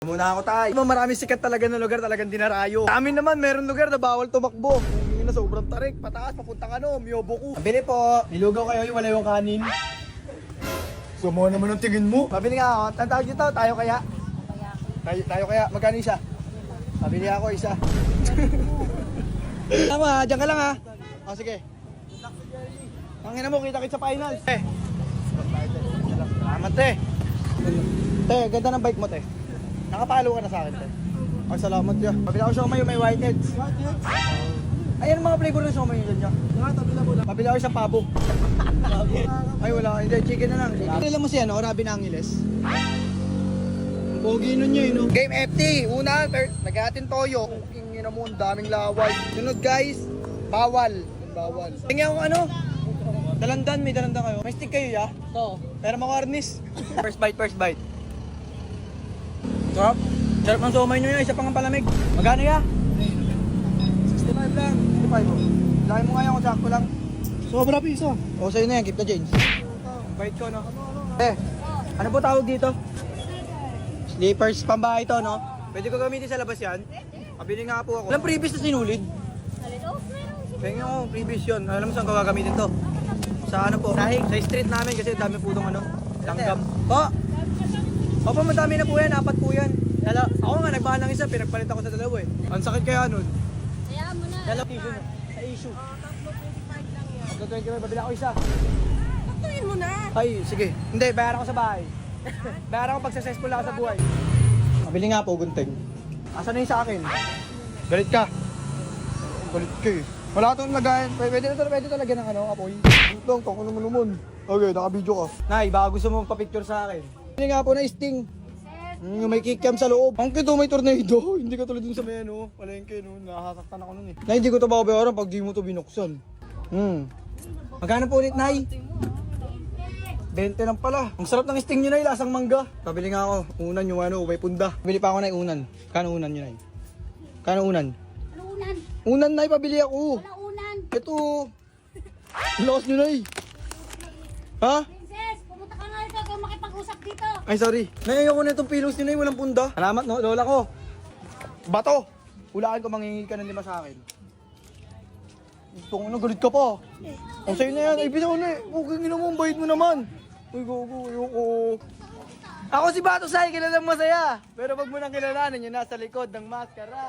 Muna ako tayo. Maraming sikat talaga na lugar, talagang dinarayo. Sa amin naman, meron lugar na bawal tumakbo. Yung na sobrang tarik, pataas, papuntang Miyoboku. Pabili po. Nilugaw kayo, wala yung kanin. Sumo naman ang tingin mo. Pabili nga ako. Ang tawag dito, tayo kaya? Tayo kaya. Magkano isa? Pabili ako isa. Tama, dyan ka lang ha. O sige. Pangina mo, kita-kit sa finals. Salamat te. Te, ganda ng bike mo te. Nakapalo ka na sa akin te. Ay, salamat ya. Pabili ako siomay yung may whiteheads. Ayan mga flavor ng siomay yun dyan. Pabili ako isang pabo. Ay wala, hindi, chicken na lang. Kailan mo siya, no? Robin Angeles. Ang pogi nun niya, no? Game FT, una, nag-atin toyo. Kung yun mo, ang daming laway. Sunod guys, bawal. Bawal. Tingnan ko ano? Dalandan, may dalandan kayo. May stick kayo, ya? Oo. Pero makarnis. First bite. Sarap. Sarap ng somay nyo yun, isa pang ang palamig. Magkano ya? 65 lang. 65 mo. Laki mo ngayon kung sakto lang. Sobra piso. O sa'yo na yan, keep the change. Bite ko, no? Ano po tawag dito? Slippers, pambahay to, no? Pwede ko gamitin sa labas yan. Pabili nga po ako. Walang previous na sinulid. Pengen ako, previous yun. Alam mo saan ko gagamitin to? Sa ano po? Sa street namin kasi dami po itong ano, langgam. Po! Opo, madami na po yan, 4 po yan. Ako nga, nagbahan ng isa, pinagpalit ako sa dalawa eh. Ang sakit kaya nun. Kaya mo na. Dalawa issue na. Sa issue. Tatlo 25 lang yan. Tatlo 25, babila ako isa. Taktuin mo na. Ay, sige. Hindi, bayaran ko sa bahay. Bayaran ko pag successful ako sa buhay. Mabili nga po, gunting. Asan na yung sa akin? Galit ka. Galit ka eh. Wala itong lagayan. Pwede to lagyan ng ano, apoy. Lang, tako naman. Okay, naka-video ka. Nay, baka gusto mo magpa-picture sa akin. Hindi nga po na sting. Yung may kickcam sa loob. Ang kito may tornado. Hindi ka tulad dun sa may ano. Palengke no. Nakasaktan ako nun eh. Nay, hindi ko ito babayaran pag di mo ito binuksan. Magkano po ulit, Nay? 20 lang pala. Ang sarap ng sting nyo, Nay. Lasang mangga. Pabili nga ako. Unan yung ano, may punda. Pabili pa ako, Nay, unan. Kano unan nyo, Nay? Kano unan? Ano unan? Unan, Nay, pabili ako. Wala unan. Ito. Lakas nyo, Nay. Ha? Princess, pumunta ka nga rito kung makipag-usap dito. Ay, sorry. Nay, ayoko na itong pillows nyo, Nay. Walang punda. Salamat, no? Lola ko. Bato. Hulaan ko, manghingi ka ng 5 sa akin. Gusto ko na, galit ka pa. Ang sa'yo na yan. Ay, bisa ko na eh. Okay, ginawa mo, bait mo naman. Uy, go, ayoko. Ako si Bato Sai, kilalang masaya. Pero pag mo nang kilalanin, yun nasa likod ng maskara.